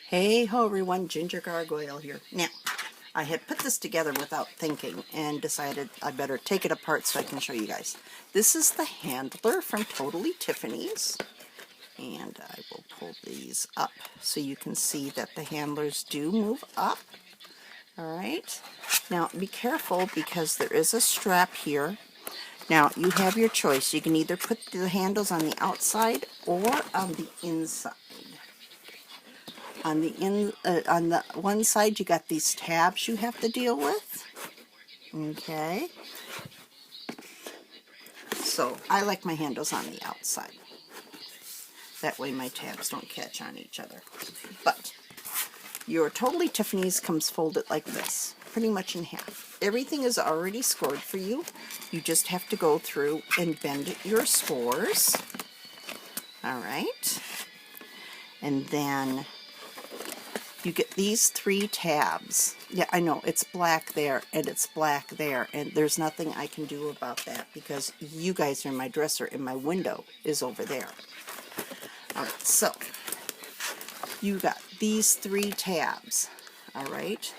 Hey ho everyone, Ginger Gargoyle here. Now, I had put this together without thinking and decided I better take it apart so I can show you guys. This is the handler from Totally Tiffany's, and I will pull these up so you can see that the handlers do move up. Alright, now be careful because there is a strap here. Now you have your choice. You can either put the handles on the outside or on the inside. On the one side, you got these tabs you have to deal with. Okay. So I like my handles on the outside. That way my tabs don't catch on each other. But your Totally Tiffany's comes folded like this, pretty much in half. Everything is already scored for you. You just have to go through and bend your scores. All right. And then you get these 3 tabs. Yeah, I know, it's black there, and it's black there, and there's nothing I can do about that because you guys are in my dresser, and my window is over there. Alright, so, you got these 3 tabs, alright?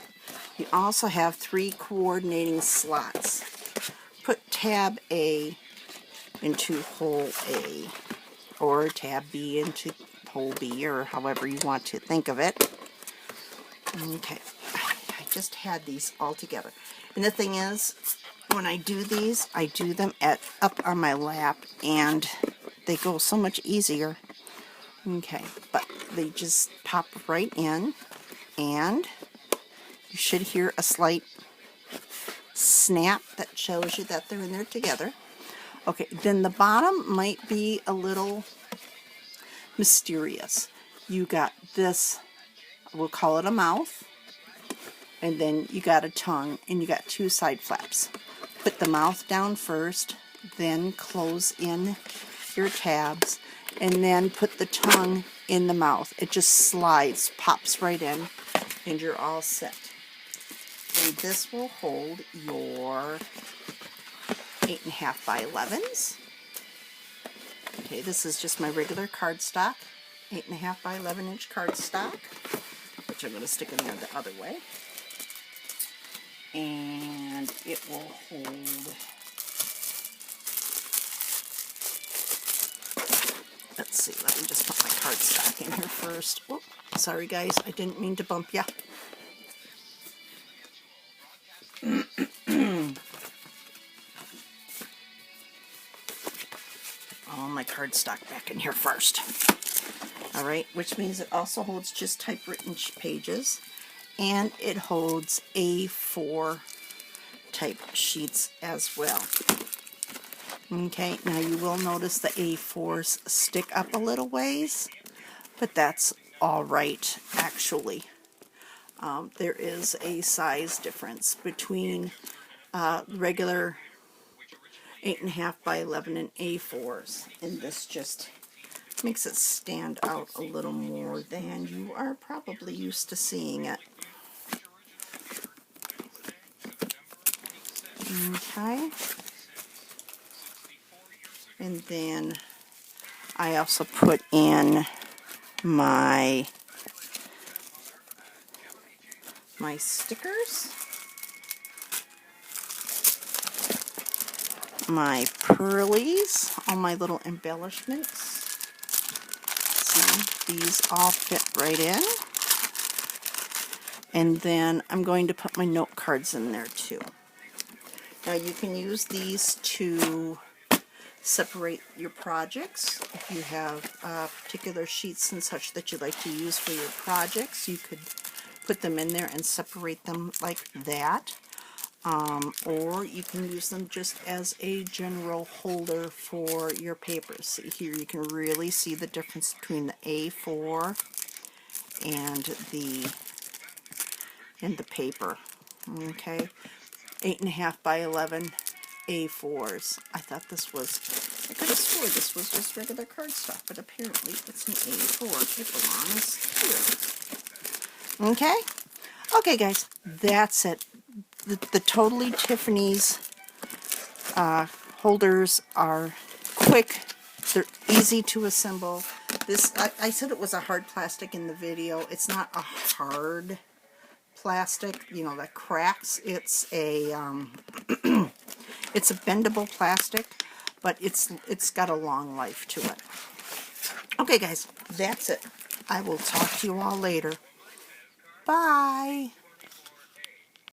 You also have 3 coordinating slots. Put tab A into hole A, or tab B into hole B, or however you want to think of it. Okay, I just had these all together. And the thing is, when I do these, I do them up on my lap, and they go so much easier. Okay, but they just pop right in, and you should hear a slight snap that shows you that they're in there together. Okay, then the bottom might be a little mysterious. You got this, we'll call it a mouth. And then you got a tongue, and you got 2 side flaps. Put the mouth down first, then close in your tabs, and then put the tongue in the mouth. It just slides, pops right in, and you're all set. And this will hold your 8.5 by 11s. Okay, this is just my regular cardstock, 8.5 by 11 inch cardstock, which I'm going to stick in there the other way. And it will hold, let's see, let me just put my cardstock in here first. Oh, sorry guys, I didn't mean to bump ya. All my cardstock back in here first. Alright, which means it also holds just typewritten pages. And it holds A4 type sheets as well. Okay, now you will notice the A4s stick up a little ways, but that's alright actually. There is a size difference between regular 8.5 by 11 and A4s, and this just makes it stand out a little more than you are probably used to seeing it. Okay, and then I also put in my stickers, my pearlies, all my little embellishments. See, these all fit right in. And then I'm going to put my note cards in there too. Now you can use these to separate your projects. If you have particular sheets and such that you like to use for your projects, you could put them in there and separate them like that. Or you can use them just as a general holder for your papers. See, here you can really see the difference between the A4 and the paper. Okay, 8.5 by 11 A4s. I thought this was, I could have swore this was just regular cardstock, but apparently it's an A4. It belongs here. Okay? Okay guys, that's it. The Totally Tiffany's holders are quick, they're easy to assemble, This, I said it was a hard plastic in the video. It's not a hard plastic, you know, that cracks. It's a it's a bendable plastic, but it's got a long life to it. Okay, guys, that's it. I will talk to you all later. Bye.